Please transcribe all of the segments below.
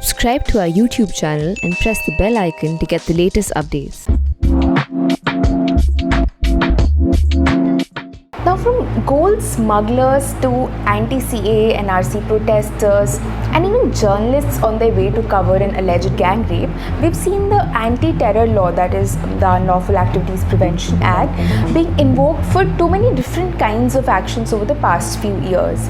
Subscribe to our YouTube channel and press the bell icon to get the latest updates. Now, from gold smugglers to anti-CAA NRC protesters and even journalists on their way to cover an alleged gang rape, we've seen the anti-terror law, that is the Unlawful Activities Prevention Act, being invoked for too many different kinds of actions over the past few years.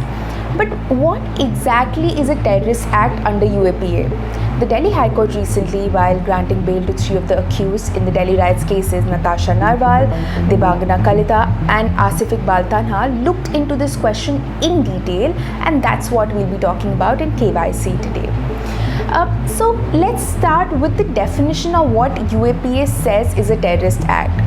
But what exactly is a terrorist act under UAPA? The Delhi High Court recently, while granting bail to 3 of the accused in the Delhi riots cases, Natasha Narwal, Debangana Kalita and Asif Iqbal Tanha, looked into this question in detail, and that's what we'll be talking about in KYC today. So let's start with the definition of what UAPA says is a terrorist act.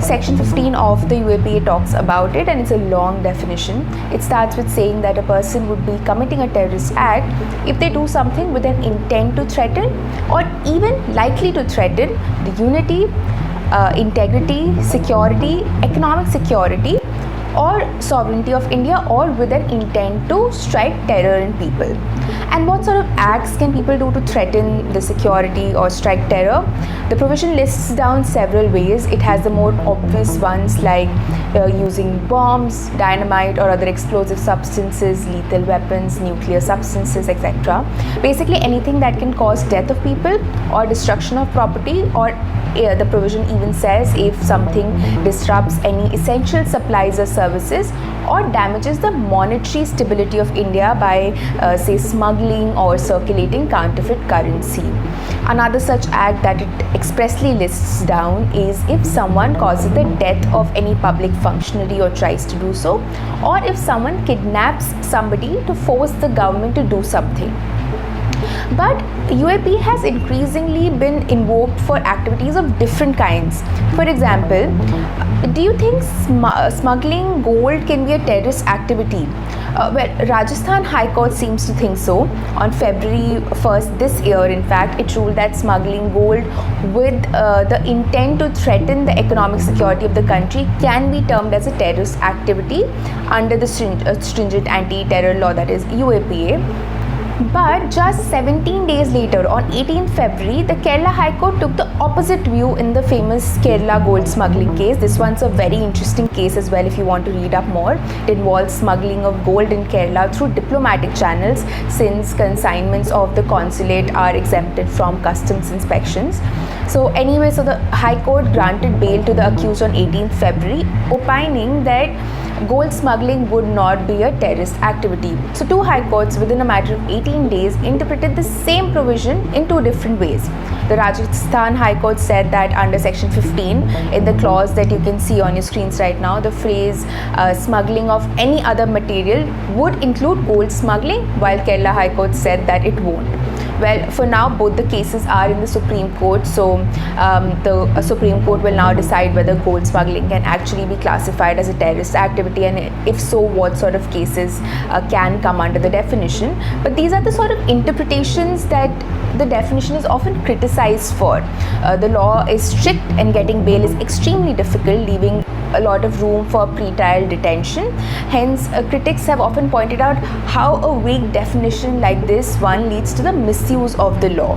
Section 15 of the UAPA talks about it, and it's a long definition. It starts with saying that a person would be committing a terrorist act if they do something with an intent to threaten or even likely to threaten the unity, integrity, security, economic security or sovereignty of India, or with an intent to strike terror in people. And what sort of acts can people do to threaten the security or strike terror? The provision lists down several ways. It has the more obvious ones like using bombs, dynamite or other explosive substances, lethal weapons, nuclear substances, etc. Basically anything that can cause death of people or destruction of property, or the provision even says if something disrupts any essential supplies or services or damages the monetary stability of India by say smuggling or circulating counterfeit currency. Another such act that it expressly lists down is if someone causes the death of any public functionary or tries to do so, or if someone kidnaps somebody to force the government to do something. But UAP has increasingly been invoked for activities of different kinds. For example, do you think smuggling gold can be a terrorist activity? Well, Rajasthan High Court seems to think so. On February 1st this year, in fact, it ruled that smuggling gold with the intent to threaten the economic security of the country can be termed as a terrorist activity under the stringent anti-terror law, that is UAPA. But just 17 days later, on 18th February, the Kerala High Court took the opposite view in the famous Kerala gold smuggling case. This one's a very interesting case as well if you want to read up more. It involves smuggling of gold in Kerala through diplomatic channels, since consignments of the consulate are exempted from customs inspections. So anyway, the High Court granted bail to the accused on 18th February, opining that gold smuggling would not be a terrorist activity. So two high courts within a matter of 18 days interpreted the same provision in two different ways. The Rajasthan High Court said that under section 15, in the clause that you can see on your screens right now, the phrase smuggling of any other material would include gold smuggling, while Kerala High Court said that it won't. Well, for now, both the cases are in the Supreme Court, so the Supreme Court will now decide whether gold smuggling can actually be classified as a terrorist activity, and if so, what sort of cases can come under the definition. But these are the sort of interpretations that the definition is often criticized for. The law is strict and getting bail is extremely difficult, leaving a lot of room for pre-trial detention. Hence, critics have often pointed out how a vague definition like this one leads to the misuse of the law.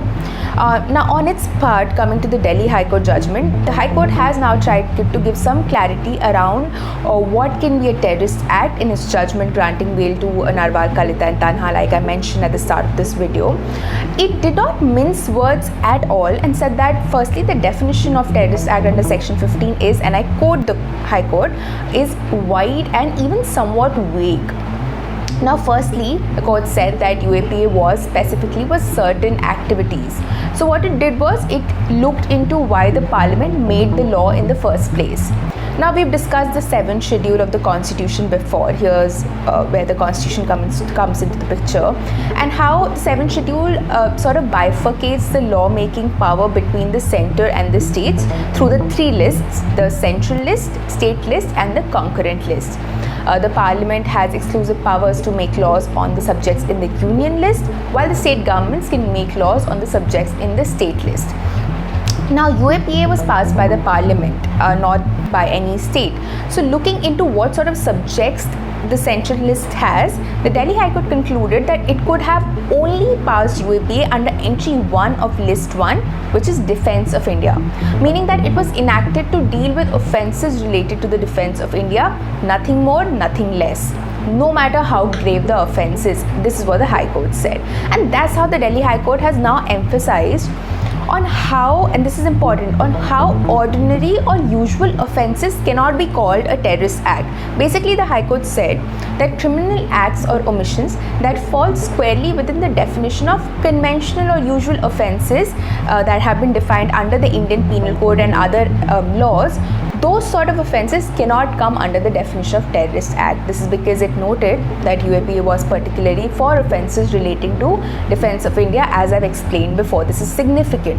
Now, on its part, coming to the Delhi High Court judgment, the High Court has now tried to give some clarity around what can be a terrorist act in its judgment granting bail to Narwal, Kalita and Tanha, like I mentioned at the start of this video. It did not mince words at all and said that firstly, the definition of terrorist act under section 15 is, and I quote the High Court, is wide and even somewhat vague. Now, firstly, the court said that UAPA was specifically for certain activities. So what it did was it looked into why the parliament made the law in the first place. Now, we've discussed the 7th schedule of the constitution before. Here's where the constitution comes into the picture, and how the 7th schedule sort of bifurcates the lawmaking power between the center and the states through the 3 lists: the central list, state list and the concurrent list. The parliament has exclusive powers to make laws on the subjects in the union list, while the state governments can make laws on the subjects in the state list. Now, UAPA was passed by the parliament, not by any state. So looking into what sort of subjects the central list has, the Delhi High Court concluded that it could have only passed UAPA under entry 1 of list 1, which is Defence of India, meaning that it was enacted to deal with offences related to the defence of India, nothing more, nothing less. No matter how grave the offence is, this is what the High Court said. And that's how the Delhi High Court has now emphasized on how, and this is important, on how ordinary or usual offences cannot be called a terrorist act. Basically, the High Court said that criminal acts or omissions that fall squarely within the definition of conventional or usual offences that have been defined under the Indian Penal Code and other laws, those sort of offences cannot come under the definition of terrorist act. This is because it noted that UAPA was particularly for offences relating to defence of India, as I've explained before. This is significant.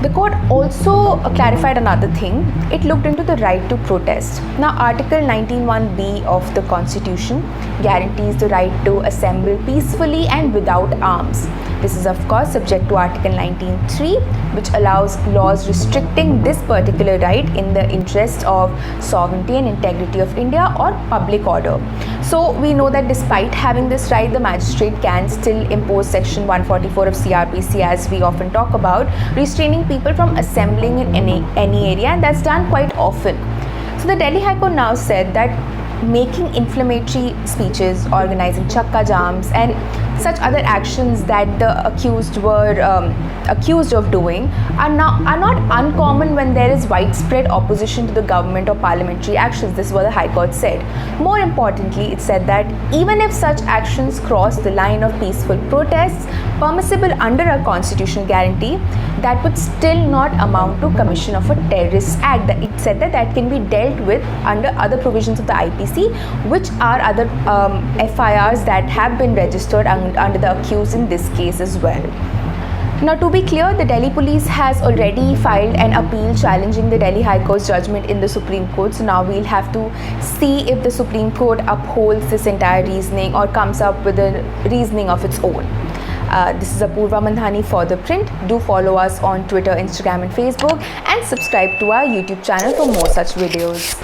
The court also clarified another thing. It looked into the right to protest. Now, Article 19(1)(b) of the Constitution guarantees the right to assemble peacefully and without arms. This is of course subject to Article 19(3), which allows laws restricting this particular right in the interest of sovereignty and integrity of India or public order. So we know that despite having this right, the magistrate can still impose Section 144 of CRPC, as we often talk about, restraining people from assembling in any area, and that's done quite often. So the Delhi High Court now said that making inflammatory speeches, organizing chakka jams, and such other actions that the accused were accused of doing are not uncommon when there is widespread opposition to the government or parliamentary actions. This is what the High Court said. More importantly, it said that even if such actions cross the line of peaceful protests permissible under a constitutional guarantee, that would still not amount to commission of a terrorist act. It said that that can be dealt with under other provisions of the IPC, which are other FIRs that have been registered under the accused in this case as well. Now, to be clear, the Delhi police has already filed an appeal challenging the Delhi High Court's judgment in the Supreme Court. So now we'll have to see if the Supreme Court upholds this entire reasoning or comes up with a reasoning of its own. This is Apurva Mandhani for The Print. Do follow us on Twitter, Instagram and Facebook, and subscribe to our YouTube channel for more such videos.